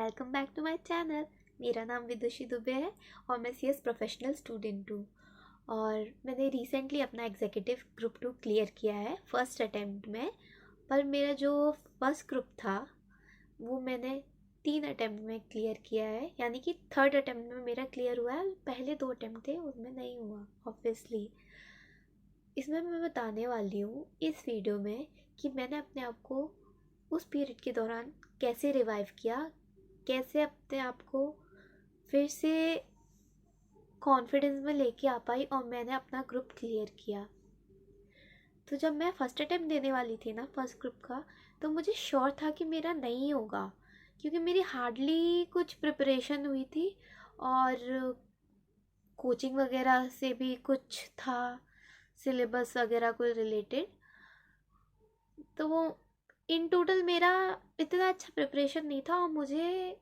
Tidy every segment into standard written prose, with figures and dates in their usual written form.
Welcome back to my channel. मेरा नाम विदुषी दुबे है और मैं सीएस प्रोफेशनल स्टूडेंट हूँ। और मैंने रिसेंटली अपना एग्जीक्यूटिव ग्रुप 2 क्लियर किया है फर्स्ट अटेम्प्ट में। पर मेरा जो फर्स्ट ग्रुप था वो मैंने 3 अटेम्प्ट में क्लियर किया है, यानी कि थर्ड अटेम्प्ट में मेरा क्लियर हुआ है। पहले 2 अटेम्प्ट थे उनमें नहीं हुआ ऑब्वियसली। इसमें मैं बताने वाली हूँ इस वीडियो में कि मैंने अपने आप को उस पीरियड के दौरान कैसे रिवाइव किया, कैसे अपने आप को फिर से कॉन्फिडेंस में लेके आ पाई और मैंने अपना ग्रुप क्लियर किया। तो जब मैं फर्स्ट अटेम्प्ट देने वाली थी ना फर्स्ट ग्रुप का, तो मुझे श्योर था कि मेरा नहीं होगा, क्योंकि मेरी हार्डली कुछ प्रिपरेशन हुई थी और कोचिंग वगैरह से भी कुछ था, सिलेबस वगैरह को रिलेटेड। तो वो इन टोटल मेरा इतना अच्छा प्रिपरेशन नहीं था और मुझे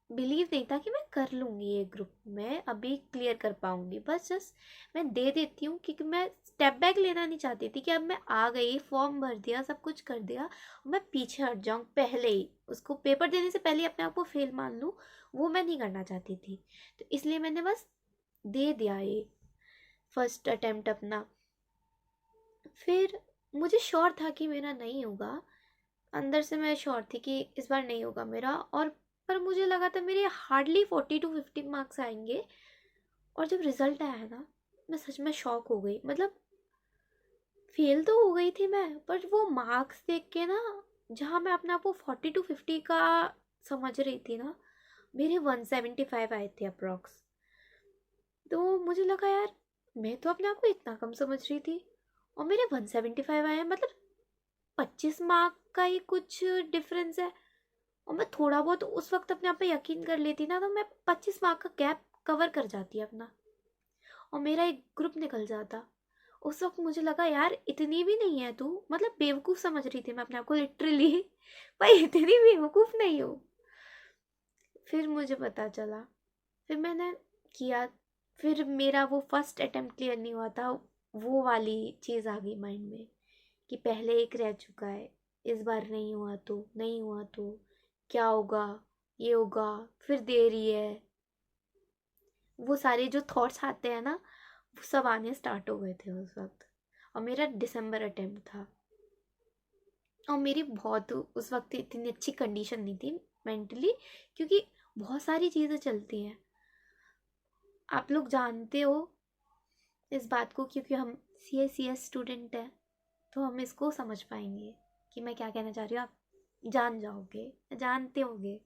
बिलीव नहीं था कि मैं कर लूँगी ये ग्रुप में अभी क्लियर कर पाऊँगी। बस जस्ट मैं दे देती हूँ, क्योंकि मैं स्टेप बैक लेना नहीं चाहती थी कि अब मैं आ गई, फॉर्म भर दिया, सब कुछ कर दिया और मैं पीछे हट जाऊँ पहले ही, उसको पेपर देने से पहले अपने आप को फेल मान लूँ। वो मैं नहीं करना चाहती थी, तो इसलिए मैंने बस दे दिया ये फर्स्ट अटेम्प्ट अपना। फिर मुझे श्योर था कि मेरा नहीं होगा, अंदर से मैं श्योर थी कि इस बार नहीं होगा मेरा। और पर मुझे लगा था मेरे हार्डली 40 to 50 मार्क्स आएंगे। और जब रिजल्ट आया ना, मैं सच में शॉक हो गई। मतलब फेल तो हो गई थी मैं, पर वो मार्क्स देख के ना, जहाँ मैं अपने आप को 40 to 50 का समझ रही थी ना, मेरे 175 आए थे अप्रॉक्स। तो मुझे लगा यार, मैं तो अपने आप को इतना कम समझ रही थी और मेरे 175 आए हैं, मतलब 25 मार्क का ही कुछ डिफरेंस है। और मैं थोड़ा बहुत उस वक्त अपने आप पे यकीन कर लेती ना, तो मैं 25 मार्क का गैप कवर कर जाती अपना और मेरा एक ग्रुप निकल जाता। उस वक्त मुझे लगा यार, इतनी भी नहीं है तू, मतलब बेवकूफ़ समझ रही थी मैं अपने आप को लिटरली भाई इतनी बेवकूफ़ नहीं हो। फिर मुझे पता चला, फिर मैंने किया। फिर मेरा वो फर्स्ट अटेम्प्ट क्लियर नहीं हुआ था, वो वाली चीज़ आ गई माइंड में कि पहले एक रह चुका है, इस बार नहीं हुआ तो नहीं हुआ तो क्या होगा, ये होगा, फिर देरी है। वो सारे जो थॉट्स आते हैं ना, वो सब आने स्टार्ट हो गए थे उस वक्त। और मेरा दिसंबर अटेम्प्ट था और मेरी बहुत उस वक्त इतनी अच्छी कंडीशन नहीं थी मेंटली, क्योंकि बहुत सारी चीज़ें चलती हैं, आप लोग जानते हो इस बात को, क्योंकि हम सी एस स्टूडेंट हैं तो हम इसको समझ पाएंगे कि मैं क्या कहना चाह रही हूँ। आप जान जाओगे, जानते होगे।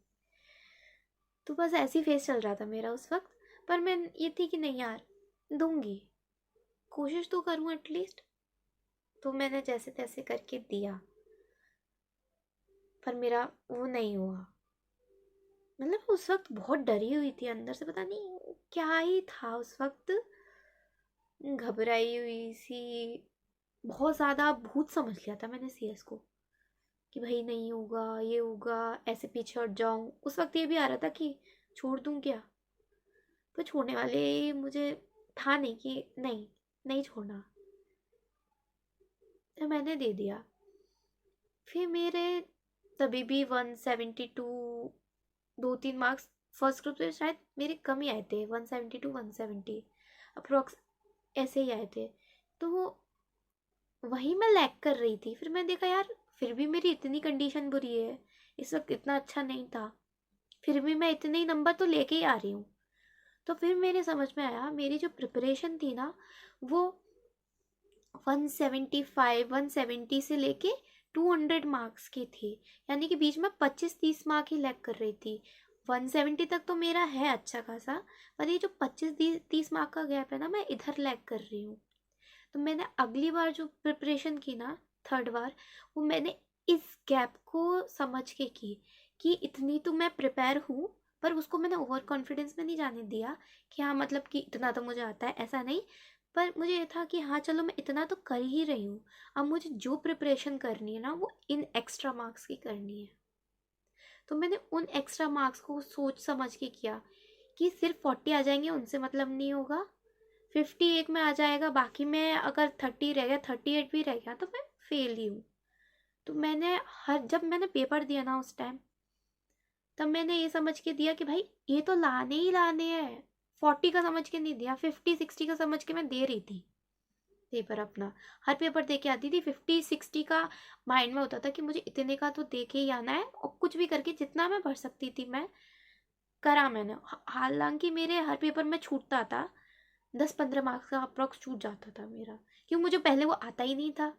तो बस ऐसी फेस चल रहा था मेरा उस वक्त। पर मैं ये थी कि नहीं यार, दूंगी, कोशिश तो करूँ एटलीस्ट। तो मैंने जैसे तैसे करके दिया, पर मेरा वो नहीं हुआ। मतलब उस वक्त बहुत डरी हुई थी अंदर से, पता नहीं क्या ही था उस वक्त, घबराई हुई सी। बहुत ज़्यादा भूत समझ लिया था मैंने सीएस को कि भाई नहीं होगा, ये होगा, ऐसे पीछे हट जाऊं। उस वक्त ये भी आ रहा था कि छोड़ दूं क्या, पर छोड़ने वाले मुझे था नहीं कि नहीं, नहीं छोड़ना। तो मैंने दे दिया। फिर मेरे तभी भी 172, 2-3 मार्क्स फर्स्ट ग्रुप से शायद मेरे कम ही आए थे, 170 to 170 अप्रोक्स, ऐसे ही आए थे। तो वही मैं लैग कर रही थी। फिर मैंने देखा यार, फिर भी मेरी इतनी कंडीशन बुरी है, इस वक्त इतना अच्छा नहीं था, फिर भी मैं इतने ही नंबर तो लेके ही आ रही हूँ। तो फिर मेरे समझ में आया, मेरी जो प्रिपरेशन थी ना, वो 175 170 से लेके 200 मार्क्स की थी, यानी कि बीच में 25-30 मार्क ही लैग कर रही थी। 170 तक तो मेरा है अच्छा खासा, पर ये जो 25-30 मार्क का गैप है ना, मैं इधर लैग कर रही हूँ। तो मैंने अगली बार जो प्रिपरेशन की ना, थर्ड बार, वो मैंने इस गैप को समझ के की कि इतनी तो मैं प्रिपेयर हूँ। पर उसको मैंने ओवर कॉन्फिडेंस में नहीं जाने दिया कि हाँ मतलब कि इतना तो मुझे आता है, ऐसा नहीं। पर मुझे ये था कि हाँ चलो, मैं इतना तो कर ही रही हूँ, अब मुझे जो प्रिपरेशन करनी है ना, वो इन एक्स्ट्रा मार्क्स की करनी है। तो मैंने उन एक्स्ट्रा मार्क्स को सोच समझ के किया कि सिर्फ 40 आ जाएंगे उनसे मतलब नहीं होगा, 50 एक में आ जाएगा, बाकी में अगर 30 रह गया, 38 भी रह गया, तो मैं फेल ही हूँ। तो मैंने जब मैंने पेपर दिया ना उस टाइम, तब मैंने ये समझ के दिया कि भाई ये तो लाने ही लाने हैं, 40 का समझ के नहीं दिया, 50-60 का समझ के मैं दे रही थी पेपर अपना। हर पेपर दे के आती थी, 50-60 का माइंड में होता था कि मुझे इतने का तो दे के ही आना है, और कुछ भी करके जितना मैं भर सकती थी मैं करा मैंने। हालांकि मेरे हर पेपर में छूटता था, 10-15 मार्क्स का अप्रॉक्स छूट जाता था मेरा, क्योंकि मुझे पहले वो आता ही नहीं था।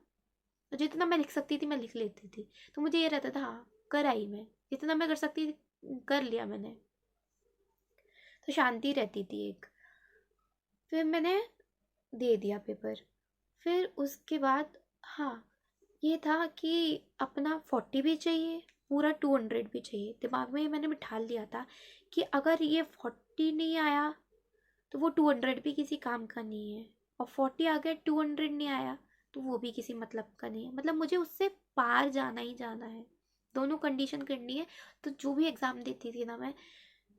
तो जितना मैं लिख सकती थी मैं लिख लेती थी, तो मुझे ये रहता था हाँ कर आई, मैं जितना मैं कर सकती थी कर लिया मैंने, तो शांति रहती थी एक। फिर मैंने दे दिया पेपर। फिर उसके बाद हाँ, ये था कि अपना 40 भी चाहिए, पूरा 200 भी चाहिए। दिमाग में ये मैंने बिठा लिया था कि अगर ये 40 नहीं आया तो वो 200 भी किसी काम का नहीं है, और 40 आ गया 200 नहीं आया तो वो भी किसी मतलब का नहीं है। मतलब मुझे उससे पार जाना ही जाना है, दोनों कंडीशन करनी है। तो जो भी एग्ज़ाम देती थी ना मैं,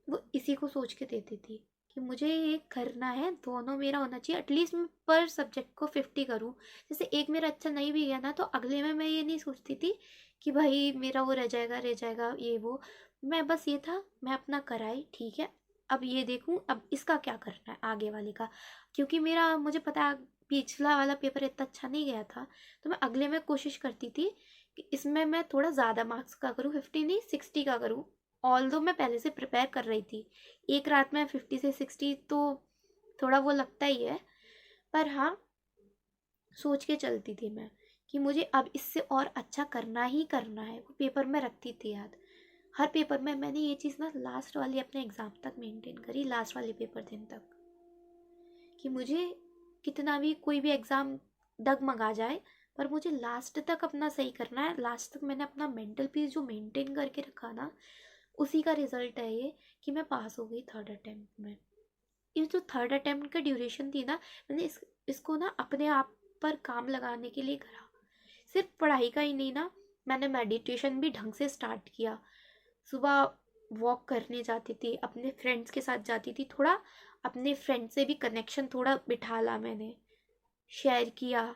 वो इसी को सोच के देती थी कि मुझे ये करना है, दोनों मेरा होना चाहिए। एटलीस्ट मैं पर सब्जेक्ट को 50 करूँ। जैसे एक मेरा अच्छा नहीं भी गया ना, तो अगले में मैं ये नहीं सोचती थी कि भाई मेरा वो रह जाएगा ये वो। मैं बस ये था, मैं अपना कराई ठीक है, अब ये देखूं अब इसका क्या करना है आगे वाले का। क्योंकि मेरा मुझे पता है पिछला वाला पेपर इतना अच्छा नहीं गया था, तो मैं अगले में कोशिश करती थी कि इसमें मैं थोड़ा ज़्यादा मार्क्स का करूँ, 50 नहीं 60 का करूँ। ऑल्दो मैं पहले से प्रिपेयर कर रही थी, एक रात में 50 से 60 तो थोड़ा वो लगता ही है, पर हाँ सोच के चलती थी मैं कि मुझे अब इससे और अच्छा करना ही करना है। वो पेपर में रखती थी याद, हर पेपर में मैंने ये चीज़ ना लास्ट वाले अपने एग्ज़ाम तक मेंटेन करी, लास्ट वाले पेपर दिन तक, कि मुझे कितना भी कोई भी एग्ज़ाम डगमगा जाए पर मुझे लास्ट तक अपना सही करना है। लास्ट तक मैंने अपना मेंटल पीस जो मेंटेन करके रखा ना, उसी का रिजल्ट है ये कि मैं पास हो गई थर्ड अटेम्प्ट में। ये जो थर्ड अटेम्प्ट का ड्यूरेशन थी ना, मैंने इसको ना अपने आप पर काम लगाने के लिए करा। सिर्फ पढ़ाई का ही नहीं ना, मैंने मेडिटेशन भी ढंग से स्टार्ट किया। सुबह वॉक करने जाती थी, अपने फ्रेंड्स के साथ जाती थी, थोड़ा अपने फ्रेंड से भी कनेक्शन थोड़ा बिठा ला मैंने, शेयर किया,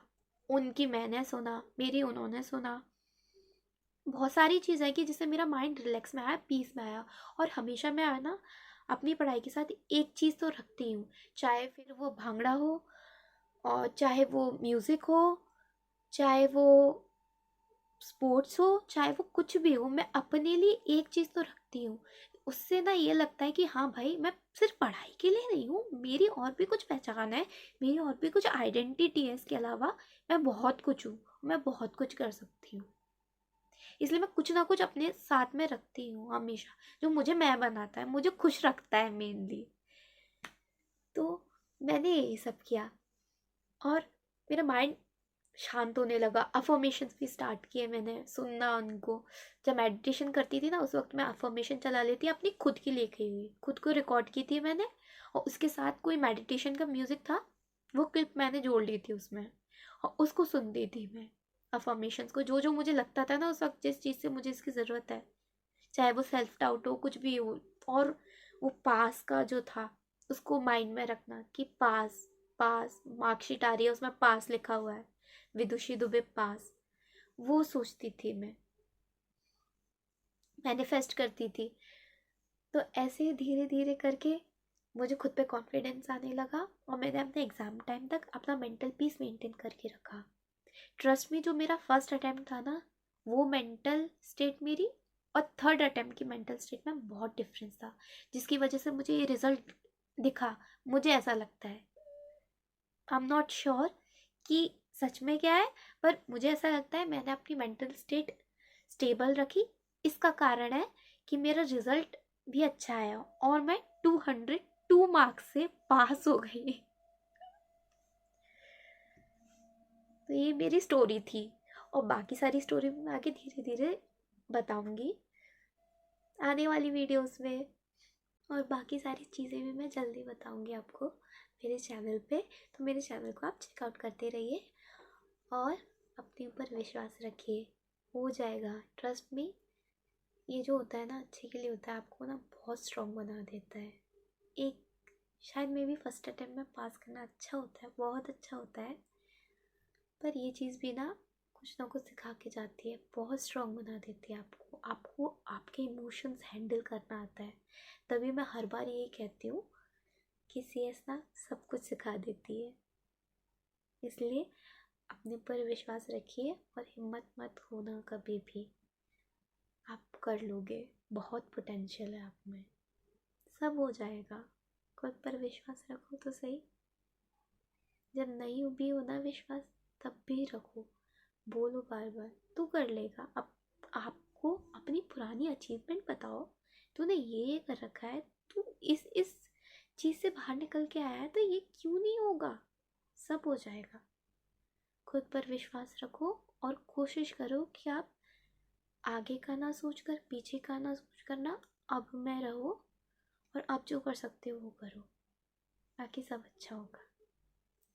उनकी मैंने सुना, मेरी उन्होंने सुना। बहुत सारी चीज़ है कि जिससे मेरा माइंड रिलैक्स में आया, पीस में आया। और हमेशा मैं है ना अपनी पढ़ाई के साथ एक चीज़ तो रखती हूँ, चाहे फिर वो भांगड़ा हो, और चाहे वो म्यूज़िक हो, चाहे वो स्पोर्ट्स हो, चाहे वो कुछ भी हो, मैं अपने लिए एक चीज़ तो रखती हूँ। उससे ना ये लगता है कि हाँ भाई मैं सिर्फ पढ़ाई के लिए नहीं हूँ, मेरी और भी कुछ पहचान है, मेरी और भी कुछ आइडेंटिटी है। इसके अलावा मैं बहुत कुछ हूँ, मैं बहुत कुछ कर सकती हूँ। इसलिए मैं कुछ ना कुछ अपने साथ में रखती हूँ हमेशा, जो मुझे मैं बनाता है, मुझे खुश रखता है मेनली। तो मैंने ये सब किया, और मेरा माइंड शांत होने लगा। अफर्मेशंस भी स्टार्ट किए मैंने सुनना उनको। जब मेडिटेशन करती थी ना, उस वक्त मैं अफर्मेशन चला लेती अपनी खुद की लिखी हुई, खुद को रिकॉर्ड की थी मैंने, और उसके साथ कोई मेडिटेशन का म्यूजिक था, वो क्लिप मैंने जोड़ ली थी उसमें, और उसको सुनती थी मैं। अफर्मेशंस को जो जो मुझे लगता था ना उस वक्त, जिस चीज़ से मुझे इसकी ज़रूरत है, चाहे वो सेल्फ डाउट हो, कुछ भी हो। और वो पास का जो था, उसको माइंड में रखना कि पास, पास मार्कशीट आ रही है उसमें पास लिखा हुआ है, विदुषी दुबे पास, वो सोचती थी मैं, मैनिफेस्ट करती थी। तो ऐसे धीरे धीरे करके मुझे खुद पे कॉन्फिडेंस आने लगा, और मैंने अपने एग्ज़ाम टाइम तक अपना मेंटल पीस मेंटेन करके रखा। ट्रस्ट मी, जो मेरा फर्स्ट अटैम्प्ट था ना, वो मेंटल स्टेट मेरी और थर्ड अटैम्प्ट की मेंटल स्टेट में बहुत डिफरेंस था, जिसकी वजह से मुझे ये रिजल्ट दिखा। मुझे ऐसा लगता है, आई एम नॉट श्योर कि सच में क्या है, पर मुझे ऐसा लगता है मैंने अपनी मेंटल स्टेट स्टेबल रखी। इसका कारण है कि मेरा रिजल्ट भी अच्छा आया, और मैं 202 मार्क्स से पास हो गई। तो ये मेरी स्टोरी थी, और बाकी सारी स्टोरी मैं आगे धीरे धीरे बताऊंगी आने वाली वीडियोस में, और बाकी सारी चीज़ें भी मैं जल्दी बताऊंगी आपको मेरे चैनल पे। तो मेरे चैनल को आप चेकआउट करते रहिए, और अपने ऊपर विश्वास रखिए, हो जाएगा, ट्रस्ट मी। ये जो होता है ना अच्छे के लिए होता है, आपको ना बहुत स्ट्रॉन्ग बना देता है। एक शायद मे बी फर्स्ट अटेम्प्ट में पास करना अच्छा होता है, बहुत अच्छा होता है, पर ये चीज़ भी ना कुछ ना कुछ सिखा के जाती है, बहुत स्ट्रांग बना देती है आपको। आपको आपके इमोशंस हैंडल करना आता है। तभी मैं हर बार यही कहती हूँ कि सीएस ना सब कुछ सिखा देती है। इसलिए अपने पर विश्वास रखिए और हिम्मत मत खोना कभी भी। आप कर लोगे, बहुत पोटेंशियल है आप में, सब हो जाएगा। खुद पर विश्वास रखो तो सही। जब नहीं भी हो ना विश्वास, तब भी रखो, बोलो बार बार, तू कर लेगा। अब आपको अपनी पुरानी अचीवमेंट बताओ, तूने ये कर रखा है, तू इस चीज़ से बाहर निकल के आया है, तो ये क्यों नहीं होगा, सब हो जाएगा। खुद पर विश्वास रखो और कोशिश करो कि आप आगे का ना सोचकर, पीछे का ना सोच कर ना, अब में रहो और आप जो कर सकते हो वो करो, बाकी सब अच्छा होगा।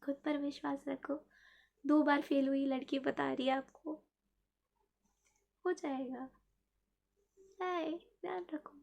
खुद पर विश्वास रखो। 2 बार फेल हुई लड़की बता रही है आपको, हो जाएगा। बाय, ध्यान रखो।